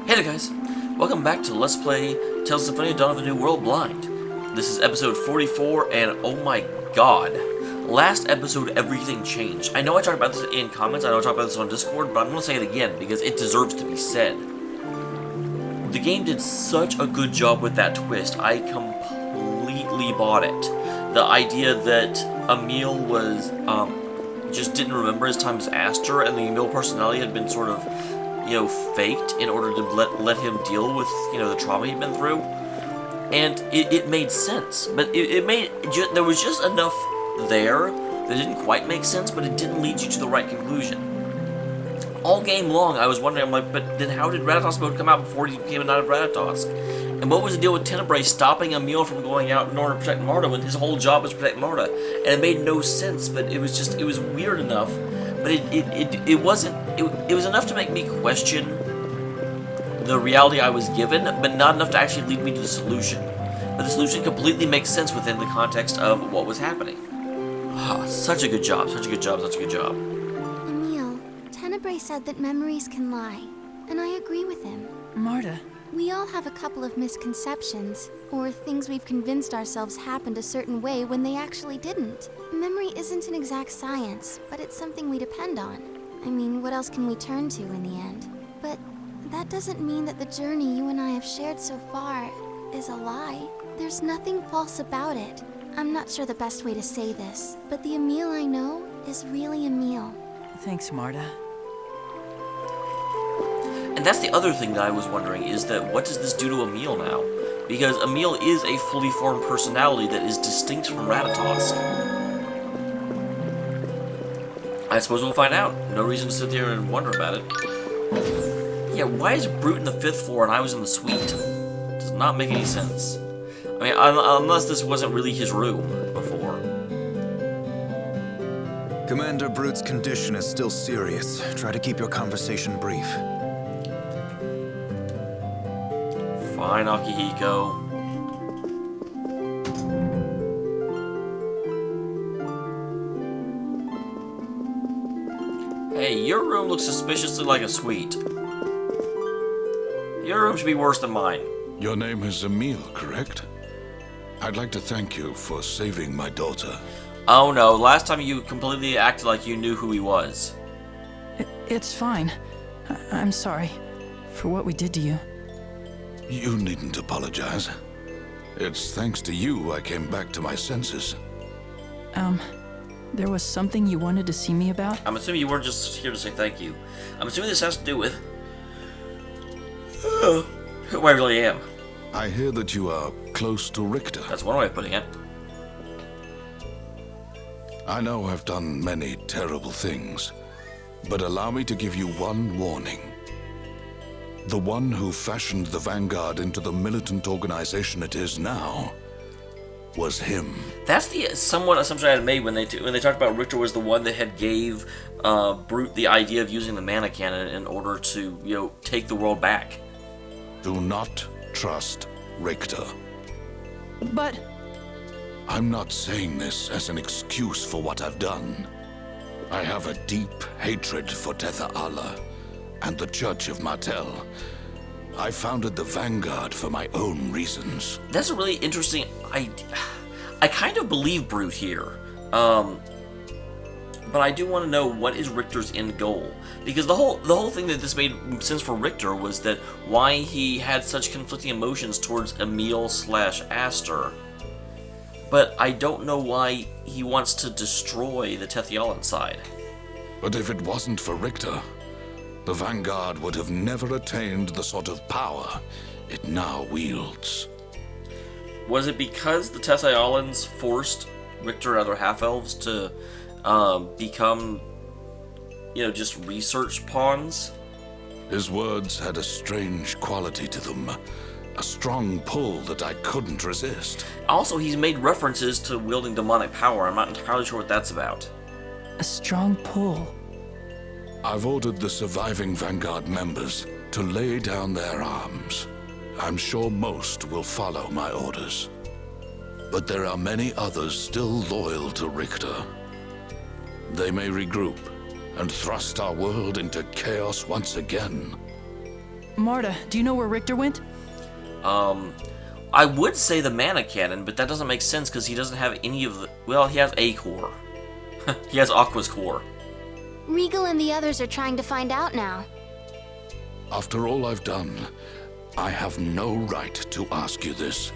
Hey there guys, welcome back to Let's Play Tales of Symphonia Dawn of a New World Blind. This is episode 44 and oh my god, last episode everything changed. I know I talked about this in comments, I know I talked about this on Discord, but I'm going to say it again because it deserves to be said. The game did such a good job with that twist, I completely bought it. The idea that Emil was, just didn't remember his time as Aster and the Emil personality had been sort of faked in order to let him deal with, the trauma he'd been through. And it made sense. But there was just enough there that didn't quite make sense, but it didn't lead you to the right conclusion. All game long, I was wondering, but then how did Ratatosk mode come out before he became a Knight of Ratatosk? And what was the deal with Tenebrae stopping Emil from going out in order to protect Marta when his whole job was to protect Marta? And it made no sense, but it was weird enough. But it was enough to make me question the reality I was given, but not enough to actually lead me to the solution. But the solution completely makes sense within the context of what was happening. Ah, such a good job, such a good job, such a good job. Emil, Tenebrae said that memories can lie, and I agree with him. Marta. We all have a couple of misconceptions, or things we've convinced ourselves happened a certain way when they actually didn't. Memory isn't an exact science, but it's something we depend on. I mean, what else can we turn to in the end? But that doesn't mean that the journey you and I have shared so far is a lie. There's nothing false about it. I'm not sure the best way to say this, but the Emil I know is really Emil. Thanks, Marta. And that's the other thing that I was wondering, is that what does this do to Emil now? Because Emil is a fully formed personality that is distinct from Ratatosk. I suppose we'll find out. No reason to sit there and wonder about it. Yeah, why is Brute in the 5th floor and I was in the suite? Does not make any sense. I mean, unless this wasn't really his room before. Commander Brute's condition is still serious. Try to keep your conversation brief. Fine, Akihiko. Hey, your room looks suspiciously like a suite. Your room should be worse than mine. Your name is Emil, correct? I'd like to thank you for saving my daughter. Oh no, last time you completely acted like you knew who he was. It's fine. I'm sorry for what we did to you. You needn't apologize. It's thanks to you I came back to my senses. There was something you wanted to see me about? I'm assuming you weren't just here to say thank you. I'm assuming this has to do with who I really am. I hear that you are close to Richter. That's one way of putting it. I know I've done many terrible things, but allow me to give you one warning. The one who fashioned the Vanguard into the militant organization it is now was him. That's the somewhat assumption I had made when they talked about Richter was the one that had gave Brute the idea of using the mana cannon in order to, take the world back. Do not trust Richter. But... I'm not saying this as an excuse for what I've done. I have a deep hatred for Tether Allah and the Church of Martel. I founded the Vanguard for my own reasons. That's a really interesting idea. I kind of believe Brute here. But I do want to know what is Richter's end goal. Because the whole thing that this made sense for Richter was that why he had such conflicting emotions towards Emil/Aster. But I don't know why he wants to destroy the Tethyalan side. But if it wasn't for Richter, the Vanguard would have never attained the sort of power it now wields. Was it because the Tethayalans forced Richter and other half-elves to become, just research pawns? His words had a strange quality to them, a strong pull that I couldn't resist. Also, he's made references to wielding demonic power. I'm not entirely sure what that's about. A strong pull. I've ordered the surviving Vanguard members to lay down their arms. I'm sure most will follow my orders. But there are many others still loyal to Richter. They may regroup and thrust our world into chaos once again. Marta, do you know where Richter went? I would say the mana cannon, but that doesn't make sense because he doesn't have any of the... Well, he has a core. He has Aqua's core. Regal and the others are trying to find out now. After all I've done, I have no right to ask you this.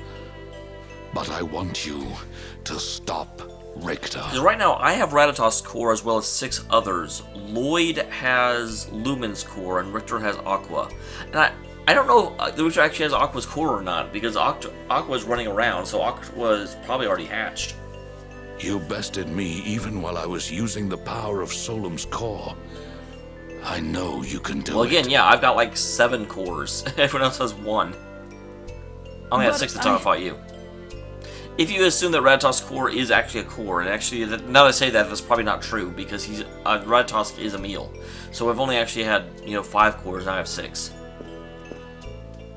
But I want you to stop Richter. Because right now, I have Ratatosk's core as well as 6 others. Lloyd has Lumen's core, and Richter has Aqua. And I don't know if Richter actually has Aqua's core or not, because Aqua's running around, so Aqua's probably already hatched. You bested me even while I was using the power of Solemn's core. I know you can do it. Well, again, yeah, I've got like 7 cores. Everyone else has 1. I only had 6 the time I fought you. If you assume that Ratatosk's core is actually a core, and actually, now that I say that, that's probably not true, because Ratatosk is a meal. So I've only actually had, 5 cores, and I have 6.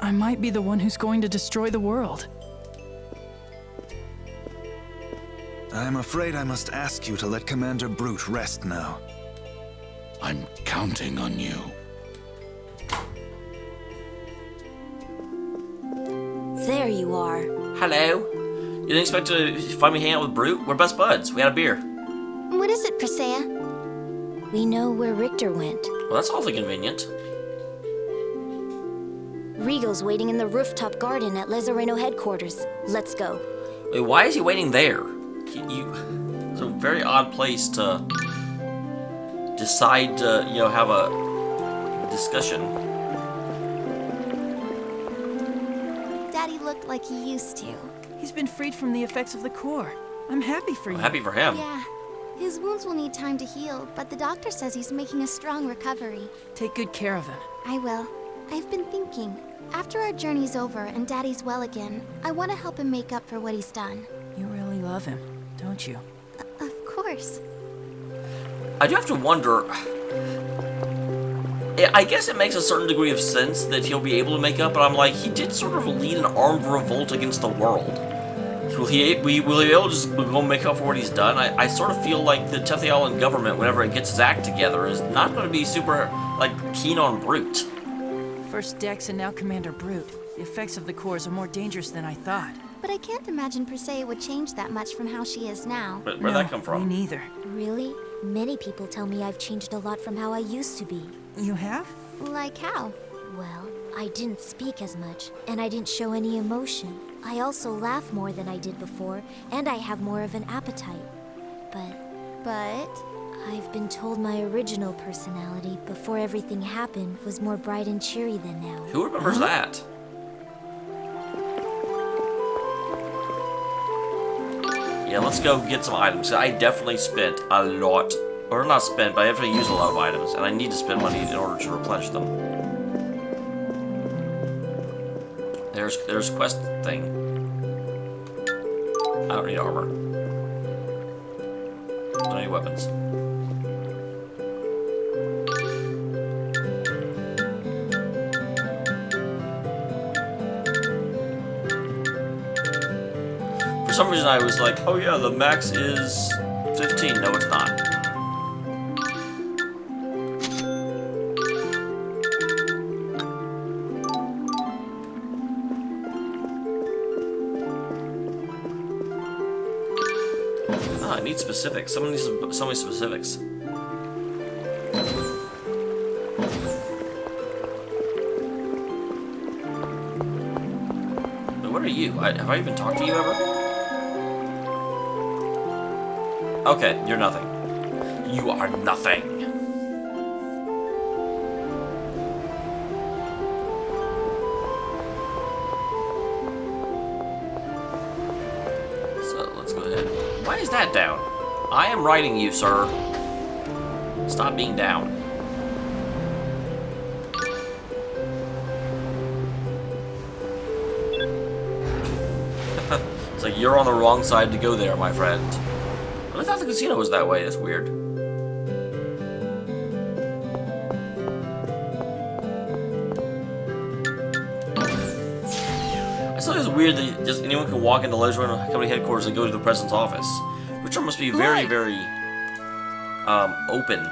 I might be the one who's going to destroy the world. I'm afraid I must ask you to let Commander Brute rest now. I'm counting on you. There you are. Hello. You didn't expect to find me hanging out with Brute? We're best buds. We had a beer. What is it, Persea? We know where Richter went. Well, that's awfully convenient. Regal's waiting in the rooftop garden at Lezareno headquarters. Let's go. Wait, why is he waiting there? It's a very odd place to decide to, have a discussion. Daddy looked like he used to. He's been freed from the effects of the core. I'm happy for you. I'm happy for him. Yeah. His wounds will need time to heal, but the doctor says he's making a strong recovery. Take good care of him. I will. I've been thinking. After our journey's over and Daddy's well again, I want to help him make up for what he's done. You really love him, don't you? Of course. I do have to wonder... I guess it makes a certain degree of sense that he'll be able to make up, but I'm like, he did sort of lead an armed revolt against the world. Will he be able to just go make up for what he's done? I sort of feel like the Tethealan government, whenever it gets its act together, is not going to be super, keen on Brute. First Dex and now Commander Brute. The effects of the cores are more dangerous than I thought. But I can't imagine Persea would change that much from how she is now. Where'd No, that come from? Me neither. Really? Many people tell me I've changed a lot from how I used to be. You have? Like how? Well, I didn't speak as much, and I didn't show any emotion. I also laugh more than I did before, and I have more of an appetite. But I've been told my original personality, before everything happened, was more bright and cheery than now. Who remembers that? Yeah, let's go get some items. I definitely spent a lot, or not spent, but I definitely used a lot of items, and I need to spend money in order to replenish them. There's quest thing. I don't need armor. Don't need weapons. For some reason I was like, oh yeah, the max is 15. No, it's not. I need specifics. Someone needs so many specifics. But what are you? Have I even talked to you ever? Okay, you're nothing. You are nothing. So let's go ahead. Why is that down? I am writing you, sir. Stop being down. It's like you're on the wrong side to go there, my friend. I thought the casino was that way. That's weird. I still think it's weird that just anyone can walk into Lezareno Company headquarters and go to the president's office. Which must be very, Lloyd. very, open.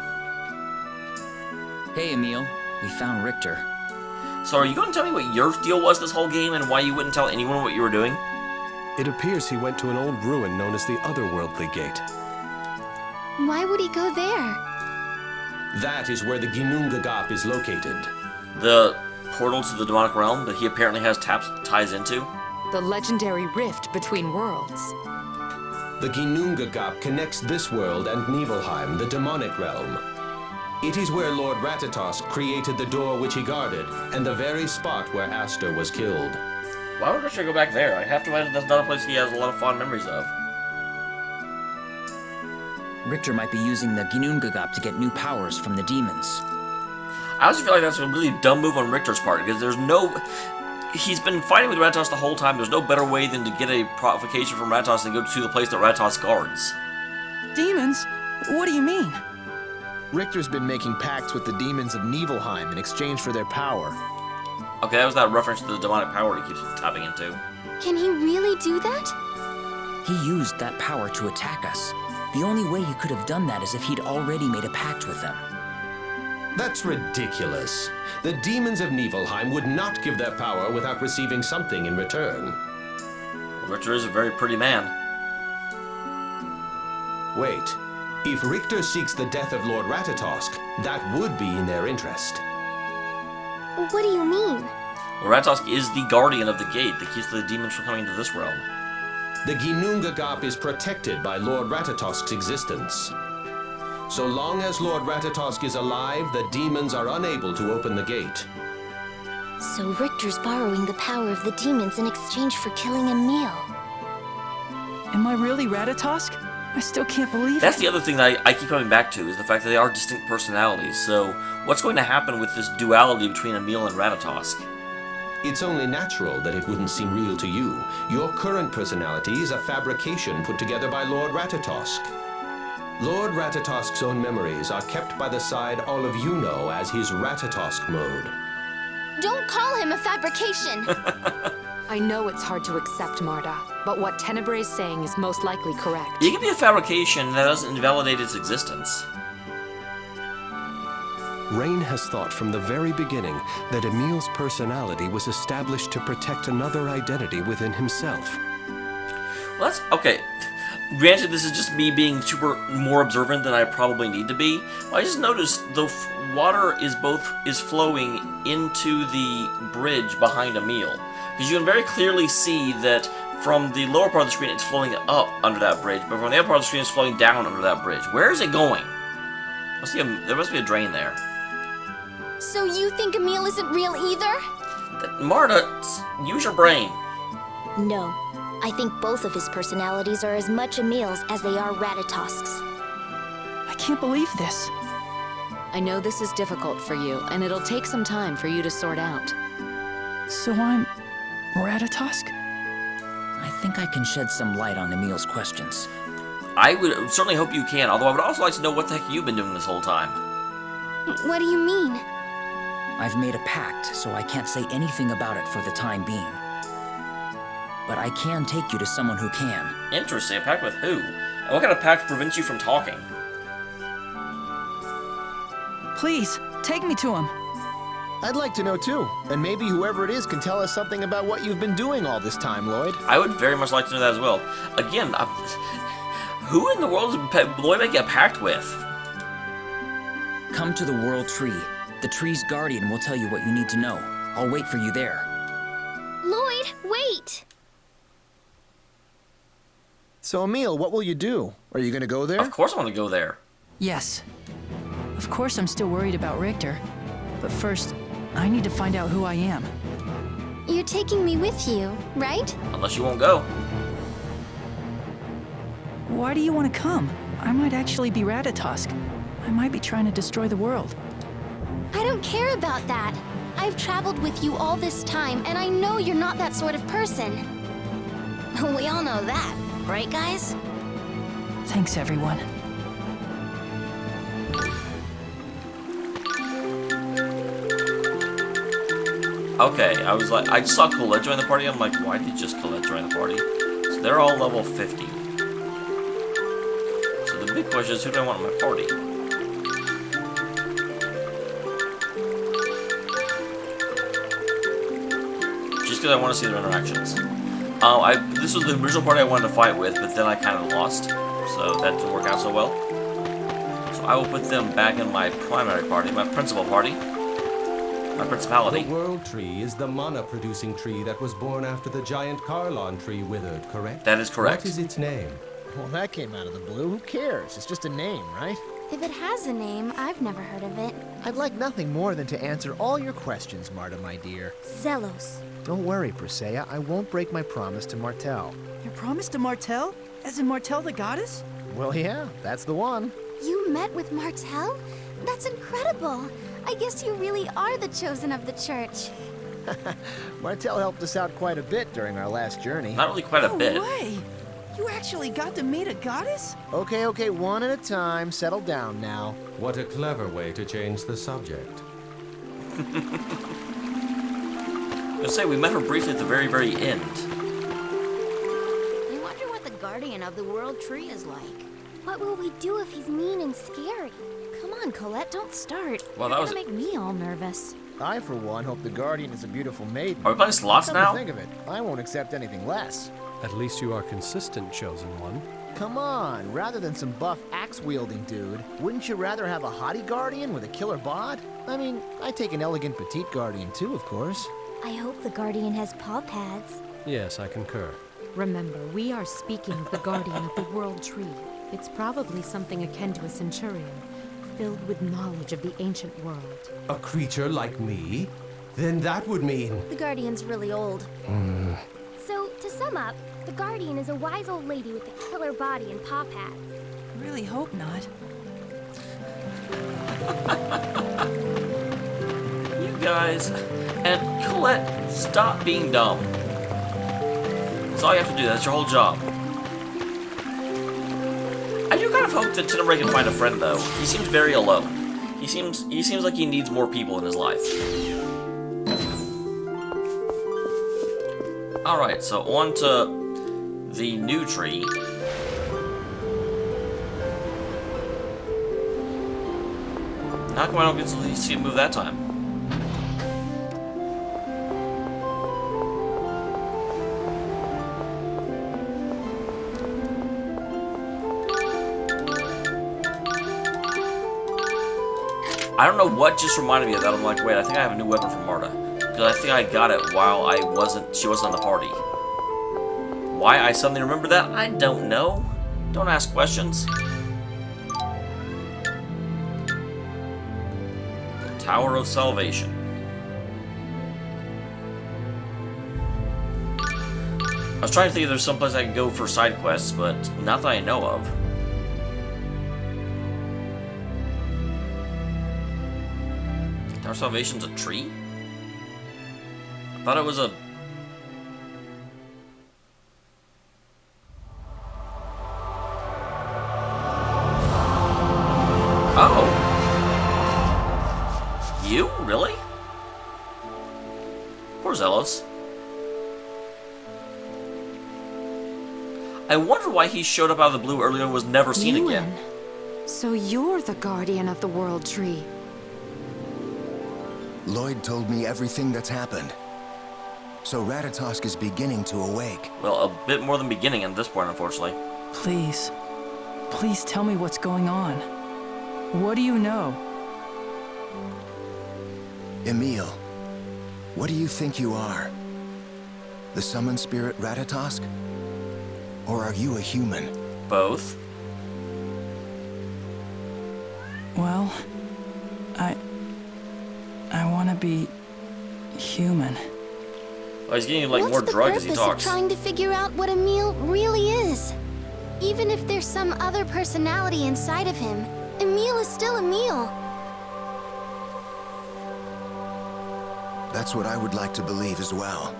Hey, Emil. We found Richter. So are you going to tell me what your deal was this whole game and why you wouldn't tell anyone what you were doing? It appears he went to an old ruin known as the Otherworldly Gate. Why would he go there? That is where the Ginnungagap is located. The portal to the demonic realm that he apparently has ties into? The legendary rift between worlds. The Ginnungagap connects this world and Nibelheim, the demonic realm. It is where Lord Ratatosk created the door which he guarded, and the very spot where Aster was killed. Why would Richter go back there? I have to imagine that's not a place he has a lot of fond memories of. Richter might be using the Ginnungagap to get new powers from the demons. I also feel like that's a really dumb move on Richter's part, because there's no... He's been fighting with Ratatosk the whole time. There's no better way than to get a provocation from Ratatosk than go to the place that Ratatosk guards. Demons? What do you mean? Richter's been making pacts with the demons of Nibelheim in exchange for their power. Okay, that was that reference to the demonic power he keeps tapping into. Can he really do that? He used that power to attack us. The only way he could have done that is if he'd already made a pact with them. That's ridiculous. The demons of Nibelheim would not give their power without receiving something in return. Well, Richter is a very pretty man. Wait. If Richter seeks the death of Lord Ratatosk, that would be in their interest. What do you mean? Well, Ratatosk is the guardian of the gate that keeps the demons from coming into this realm. The Ginnungagap is protected by Lord Ratatosk's existence. So long as Lord Ratatosk is alive, the demons are unable to open the gate. So Richter's borrowing the power of the demons in exchange for killing Emil. Am I really Ratatosk? I still can't believe That's it. the other thing that I keep coming back to, is the fact that they are distinct personalities. So, what's going to happen with this duality between Emil and Ratatosk? It's only natural that it wouldn't seem real to you. Your current personality is a fabrication put together by Lord Ratatosk. Lord Ratatosk's own memories are kept by the side all of you know as his Ratatosk mode. Don't call him a fabrication! I know it's hard to accept, Marta, but what Tenebrae is saying is most likely correct. It can be a fabrication that doesn't invalidate its existence. Rain has thought from the very beginning that Emil's personality was established to protect another identity within himself. Well, that's... okay. Granted, this is just me being more observant than I probably need to be. Well, I just noticed the water is flowing into the bridge behind Emil. Because you can very clearly see that from the lower part of the screen, it's flowing up under that bridge, but from the upper part of the screen, it's flowing down under that bridge. Where is it going? There must be a drain there. So you think Emil isn't real either? Marta, use your brain. No. I think both of his personalities are as much Emil's as they are Ratatosk's. I can't believe this. I know this is difficult for you, and it'll take some time for you to sort out. So I'm Ratatosk? I think I can shed some light on Emil's questions. I would certainly hope you can, although I would also like to know what the heck you've been doing this whole time. What do you mean? I've made a pact, so I can't say anything about it for the time being. But I can take you to someone who can. Interesting. A pact with who? And what kind of pact prevents you from talking? Please, take me to him. I'd like to know too, and maybe whoever it is can tell us something about what you've been doing all this time, Lloyd. I would very much like to know that as well. Again, who in the world is Lloyd making a pact with? Come to the World Tree. The tree's guardian will tell you what you need to know. I'll wait for you there. Lloyd, wait! So, Emil, what will you do? Are you gonna go there? Of course I want to go there. Yes. Of course I'm still worried about Richter. But first, I need to find out who I am. You're taking me with you, right? Unless you won't go. Why do you want to come? I might actually be Ratatosk. I might be trying to destroy the world. I don't care about that. I've traveled with you all this time, and I know you're not that sort of person. We all know that, right, guys? Thanks, everyone. Okay, I was like, I just saw Colette join the party. I'm like, why did just Colette join the party? So they're all level 50. So the big question is, who do I want in my party? because I want to see their interactions. This was the original party I wanted to fight with, but then I kind of lost, so that didn't work out so well. So I will put them back in my primary party, my principal party, my principality. The World Tree is the mana-producing tree that was born after the giant Carlon tree withered, correct? That is correct. What is its name? Well, that came out of the blue. Who cares? It's just a name, right? If it has a name, I've never heard of it. I'd like nothing more than to answer all your questions, Marta, my dear. Zelos. Don't worry, Persea. I won't break my promise to Martel. Your promise to Martel? As in Martel the goddess? Well, yeah, that's the one. You met with Martel? That's incredible. I guess you really are the chosen of the church. Martel helped us out quite a bit during our last journey. Not really quite a bit. No way! You actually got to meet a goddess? Okay, one at a time. Settle down now. What a clever way to change the subject. I say we met her briefly at the very, very end. I wonder what the guardian of the World Tree is like. What will we do if he's mean and scary? Come on, Colette, don't start. Well, that You're was gonna make me all nervous. I, for one, hope the guardian is a beautiful maiden. Are we playing slots Come to now? think of it, I won't accept anything less. At least you are consistent, chosen one. Come on, rather than some buff axe-wielding dude, wouldn't you rather have a hottie guardian with a killer bod? I mean, I'd take an elegant petite guardian too, of course. I hope the guardian has paw pads. Yes, I concur. Remember, we are speaking of the guardian of the World Tree. It's probably something akin to a centurion, filled with knowledge of the ancient world. A creature like me? Then that would mean... The guardian's really old. So, to sum up, the Guardian is a wise old lady with a killer body and paw pads. Really hope not. You guys, and Colette, stop being dumb. That's all you have to do. That's your whole job. I do kind of hope that Tenebrae can find a friend, though. He seems very alone. He seems like he needs more people in his life. Alright, so on to the new tree. How come I don't get to see it move that time? I don't know what just reminded me of that. I'm like, wait, I think I have a new weapon from Marta. Because I think I got it while she wasn't on the party. Why I suddenly remember that, I don't know. Don't ask questions. The Tower of Salvation. I was trying to think if there's someplace I could go for side quests, but not that I know of. Tower of Salvation's a tree? I thought it was a... Oh! You? Really? Poor Zelos. I wonder why he showed up out of the blue earlier and was never seen again. So you're the guardian of the World Tree. Lloyd told me everything that's happened. So Ratatosk is beginning to awake. Well, a bit more than beginning at this point, unfortunately. Please. Please tell me what's going on. What do you know? Emil, what do you think you are? The summoned spirit Ratatosk? Or are you a human? Both. Well, I want to be human. Oh, he's getting like more drugged as he What's the talks. purpose of trying to figure out what Emil really is? Even if there's some other personality inside of him, Emil is still Emil. That's what I would like to believe as well.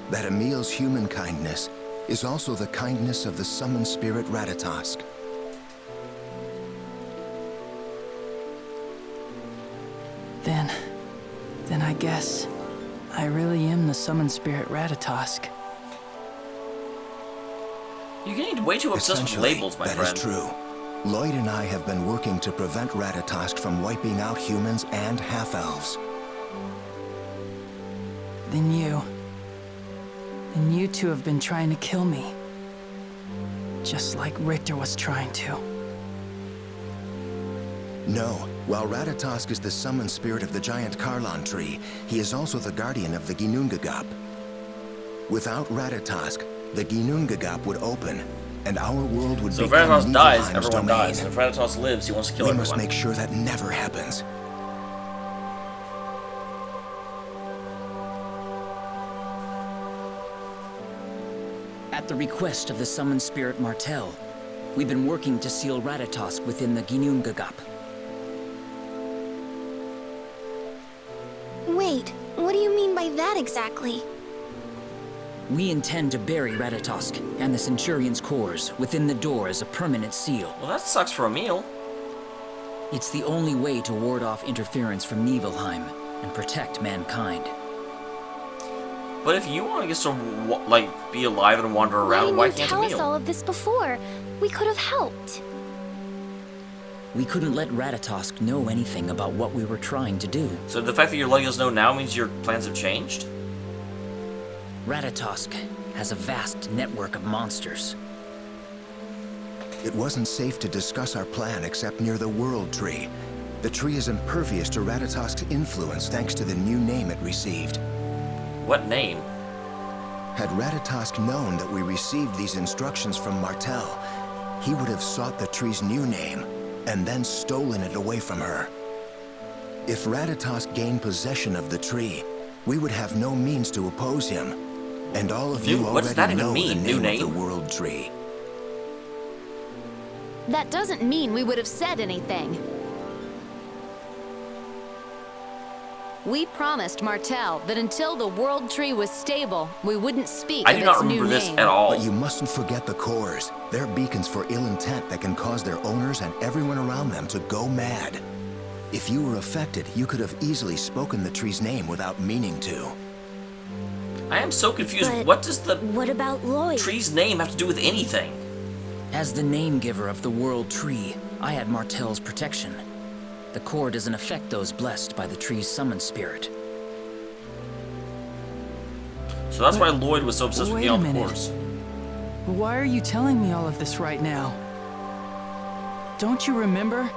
That Emil's human kindness is also the kindness of the summoned spirit Ratatosk. Then I guess I really am the summoned spirit Ratatosk. You're getting way too obsessed with labels, my friend. That is true. Lloyd and I have been working to prevent Ratatosk from wiping out humans and half-elves. Then And you two have been trying to kill me. Just like Richter was trying to. No. While Ratatosk is the summoned spirit of the giant Karlon tree, he is also the guardian of the Ginnungagap. Without Ratatosk, the Ginnungagap would open, and our world would So if become Ratatosk dies, Niflheim's everyone domain. dies. And if Ratatosk lives, he wants to kill We everyone. must make sure that never happens. At the request of the summoned spirit Martel, we've been working to seal Ratatosk within the Ginnungagap. Wait, what do you mean by that exactly? We intend to bury Ratatosk and the Centurion's cores within the door as a permanent seal. Well, that sucks for Emil. It's the only way to ward off interference from Niflheim and protect mankind. But if you want to get some, like, be alive and wander around, why can't tell us Emil? all of this before? We could have helped. We couldn't let Ratatosk know anything about what we were trying to do. So the fact that you're letting us know now means your plans have changed? Ratatosk has a vast network of monsters. It wasn't safe to discuss our plan except near the World Tree. The tree is impervious to Ratatosk's influence thanks to the new name it received. What name? Had Ratatosk known that we received these instructions from Martel, he would have sought the tree's new name and then stolen it away from her. If Ratatosk gained possession of the tree, we would have no means to oppose him. And all of you What does that already even know mean, the new name of name? the World Tree. That doesn't mean we would have said anything. We promised Martel that until the World Tree was stable, we wouldn't speak I of do not its remember new this name. at all. But you mustn't forget the cores. They're beacons for ill intent that can cause their owners and everyone around them to go mad. If you were affected, you could have easily spoken the tree's name without meaning to. I am so confused. But What does the What about Lloyd? tree's name have to do with anything? As the name giver of the World Tree, I had Martel's protection. The core doesn't affect those blessed by the tree's summoned spirit. So that's why Lloyd was so obsessed with Wait being a on the minute. course. Why are you telling me all of this right now? Don't you remember?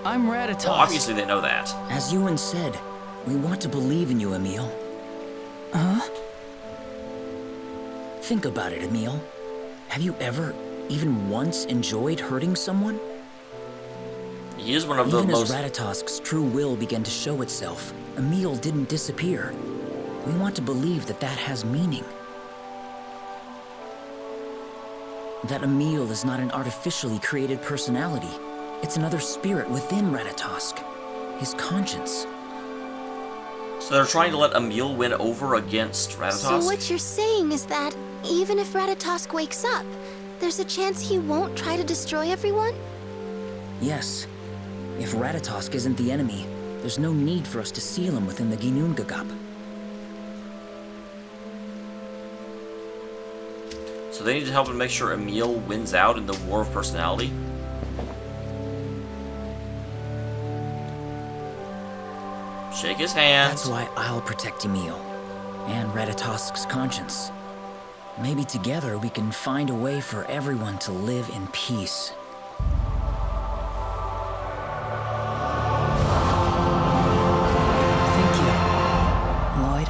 I'm Ratatosk. Well, obviously they know that. As Ewan said, we want to believe in you, Emil. Huh? Think about it, Emil. Have you ever, even once, enjoyed hurting someone? He is one of the Even most... as Ratatosk's true will began to show itself, Emil didn't disappear. We want to believe that that has meaning. That Emil is not an artificially created personality. It's another spirit within Ratatosk. His conscience. So they're trying to let Emil win over against Ratatosk? So what you're saying is that even if Ratatosk wakes up, there's a chance he won't try to destroy everyone? Yes. If Ratatosk isn't the enemy, there's no need for us to seal him within the Ginnungagap. So they need to help him make sure Emil wins out in the War of Personality? Shake his hand. That's why I'll protect Emil, and Ratatosk's conscience. Maybe together we can find a way for everyone to live in peace. Thank you, Lloyd.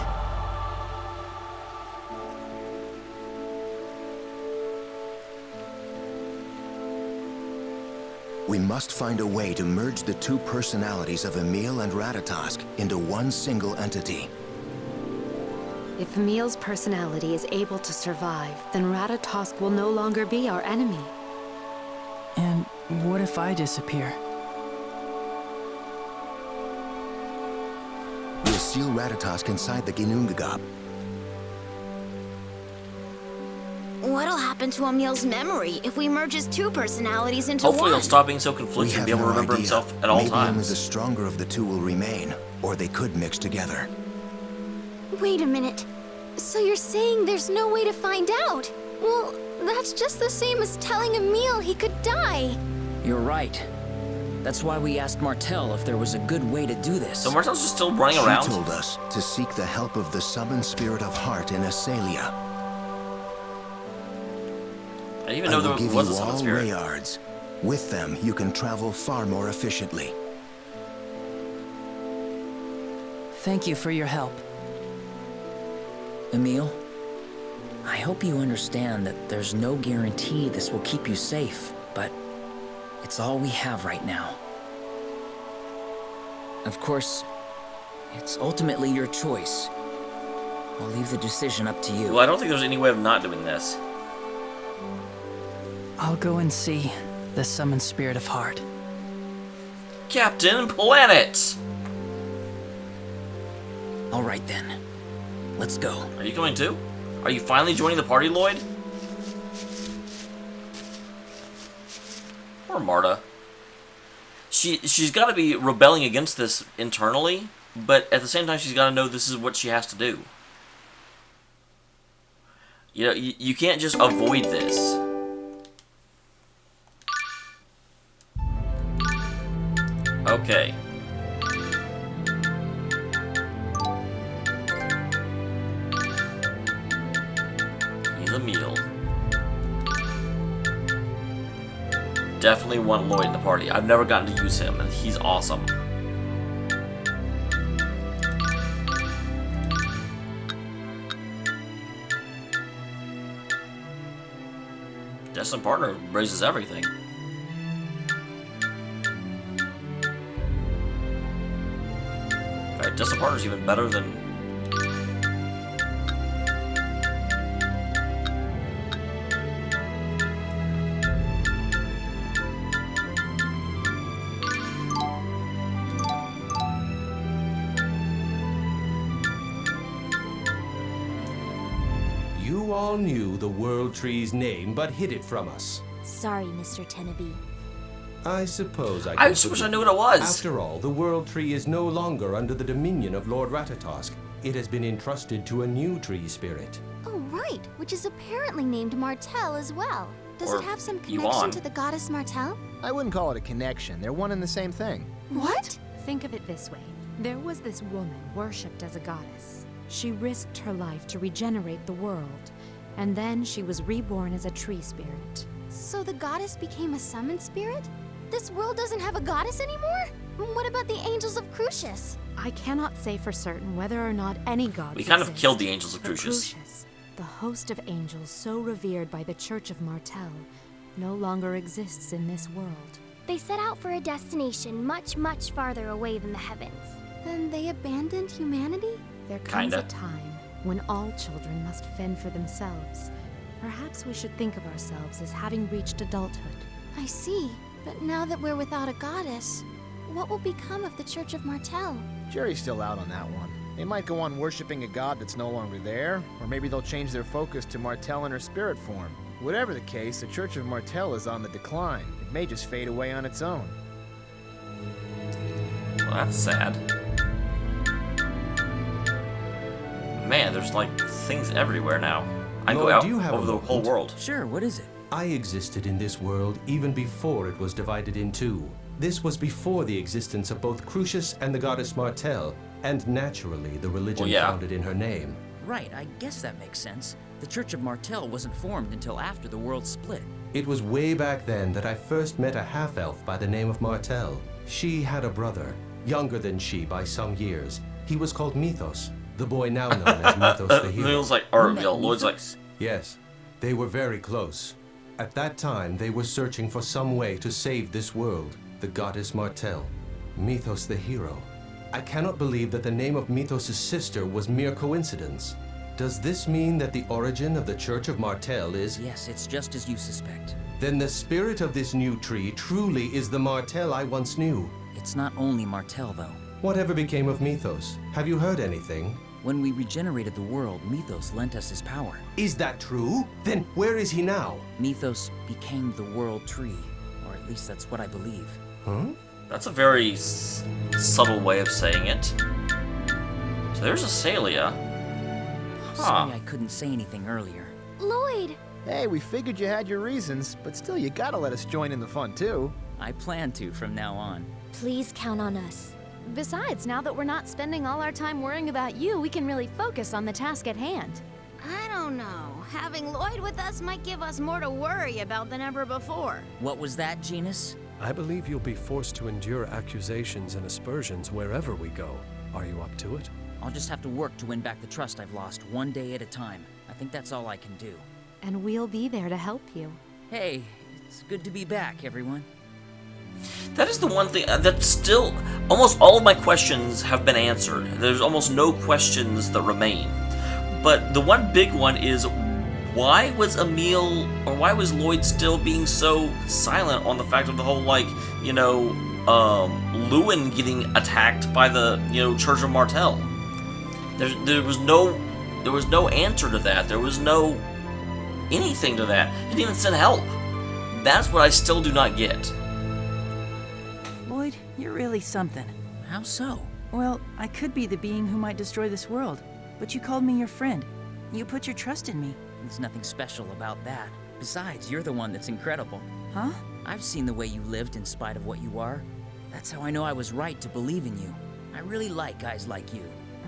We must find a way to merge the two personalities of Emil and Ratatosk into one single entity. If Emil's personality is able to survive, then Ratatosk will no longer be our enemy. And what if I disappear? We'll seal Ratatosk inside the Ginnungagap. What'll happen to Emil's memory if we merge his two personalities into Hopefully one? he'll stop being so We conflicted and have be able to no remember idea. himself at all Maybe only the times. stronger of the two will remain, or they could mix together. Wait a minute. So you're saying there's no way to find out? Well, that's just the same as telling Emil he could die. You're right. That's why we asked Martel if there was a good way to do this. So Martel's just still running She around? told us to seek the help of the summoned spirit of heart in Asalia. I didn't even I know will there give was a you summon all spirit. Rayards. With them, you can travel far more efficiently. Thank you for your help. Emil, I hope you understand that there's no guarantee this will keep you safe, but it's all we have right now. Of course, it's ultimately your choice. I'll leave the decision up to you. Well, I don't think there's any way of not doing this. I'll go and see the summoned spirit of heart. Captain Planet! All right then. Let's go. Are you coming too? Are you finally joining the party, Lloyd? Poor Marta. She's got to be rebelling against this internally, but at the same time she's got to know this is what she has to do. You know, you can't just avoid this. Okay. He's a meal. Definitely want Lloyd in the party. I've never gotten to use him, and he's awesome. Destined partner raises everything. In fact, destined partner's even better than. You all knew the World Tree's name, but hid it from us. Sorry, Mr. Tenabe. I suppose I I can just wish I forgive knew what it was. After all, the World Tree is no longer under the dominion of Lord Ratatosk. It has been entrusted to a new tree spirit. Oh, right, which is apparently named Martel as well. Does Or it have some Yuan. connection to the goddess Martel? I wouldn't call it a connection. They're one and the same thing. What? Think of it this way. There was this woman worshipped as a goddess. She risked her life to regenerate the world, and then she was reborn as a tree spirit. So the goddess became a summoned spirit? This world doesn't have a goddess anymore? What about the angels of Crucius? I cannot say for certain whether or not any gods We kind of exist, killed the angels of but Crucius. The host of angels so revered by the Church of Martel, no longer exists in this world. They set out for a destination much, much farther away than the heavens. Then they abandoned humanity? There comes Kinda. a time when all children must fend for themselves. Perhaps we should think of ourselves as having reached adulthood. I see. But now that we're without a goddess, what will become of the Church of Martel? Jury's still out on that one. They might go on worshipping a god that's no longer there, or maybe they'll change their focus to Martel in her spirit form. Whatever the case, the Church of Martel is on the decline. It may just fade away on its own. Well, that's sad. Man, there's like things everywhere now. I go Lloyd, out do you have over a the whole moment? world. Sure, what is it? I existed in this world even before it was divided in two. This was before the existence of both Crucius and the goddess Martel, and naturally the religion Well, yeah. founded in her name. Right, I guess that makes sense. The Church of Martel wasn't formed until after the world split. It was way back then that I first met a half-elf by the name of Martel. She had a brother, younger than she by some years. He was called Mythos, the boy now known as Mythos the Hero. Neil's like, or You met Lloyd's like, Mythos? Yes, they were very close. At that time, they were searching for some way to save this world, the goddess Martel, Mythos the Hero. I cannot believe that the name of Mythos' sister was mere coincidence. Does this mean that the origin of the Church of Martel is... Yes, it's just as you suspect. Then the spirit of this new tree truly is the Martel I once knew. It's not only Martel, though. Whatever became of Mythos? Have you heard anything? When we regenerated the world, Mythos lent us his power. Is that true? Then where is he now? Mythos became the World Tree, or at least that's what I believe. Huh? that's a very subtle way of saying it. So there's Azalea. Sorry I couldn't say anything earlier. Lloyd! Hey, we figured you had your reasons, but still you gotta let us join in the fun too. I plan to from now on. Please count on us. Besides, now that we're not spending all our time worrying about you, we can really focus on the task at hand. I don't don't know. Having Lloyd with us might give us more to worry about than ever before. What was that, Genus? I believe you'll be forced to endure accusations and aspersions wherever we go. Are you up to it? I'll just have to work to win back the trust I've lost, one day at a time. I think that's all I can do. And we'll be there to help you. Hey, it's good to be back, everyone. That is the one thing that still, almost all of my questions have been answered. There's almost no questions that remain. But the one big one is, why was Lloyd still being so silent on the fact of the whole, like, you know, Lewin getting attacked by the, you know, Church of Martel? There was no answer to that. There was no anything to that. He didn't even send help. That's what I still do not get. Lloyd, you're really something. How so? Well, I could be the being who might destroy this world, but you called me your friend. You put your trust in me. There's nothing special about that. Besides, you're the one that's incredible. Huh? I've seen the way you lived in spite of what you are. That's how I know I was right to believe in you. I really like guys like you.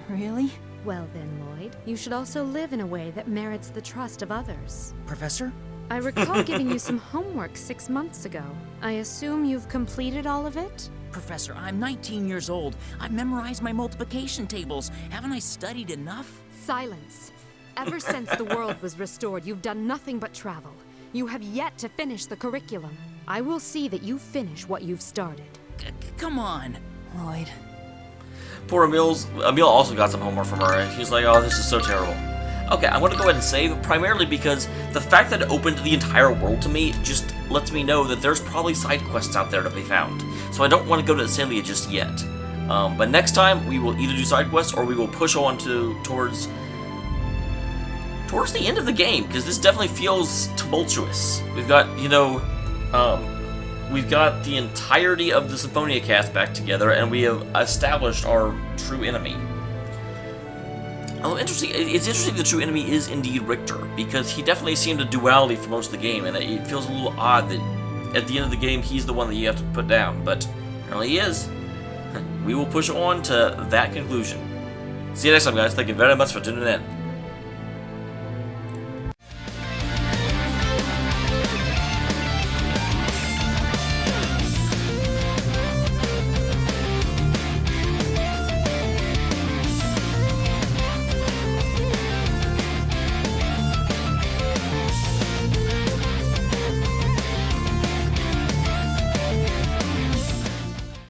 Really? Well then, Lloyd, you should also live in a way that merits the trust of others. Professor? I recall giving you some homework 6 months ago. I assume you've completed all of it? Professor, I'm 19 years old. I've memorized my multiplication tables. Haven't I studied enough? Silence. Ever since the world was restored, you've done nothing but travel. You have yet to finish the curriculum. I will see that you finish what you've started. Come on. Lloyd. Poor Emil also got some homework from her, and he's like, oh, this is so terrible. Okay, I'm going to go ahead and save, primarily because the fact that it opened the entire world to me just lets me know that there's probably side quests out there to be found. So I don't want to go to Celia just yet. But next time, we will either do side quests, or we will push on towards the end of the game, because this definitely feels tumultuous. We've got, you know, we've got the entirety of the Symphonia cast back together, and we have established our true enemy. It's interesting the true enemy is indeed Richter, because he definitely seemed a duality for most of the game, and it feels a little odd that at the end of the game he's the one that you have to put down, but apparently he is. We will push on to that conclusion. See you next time, guys. Thank you very much for tuning in.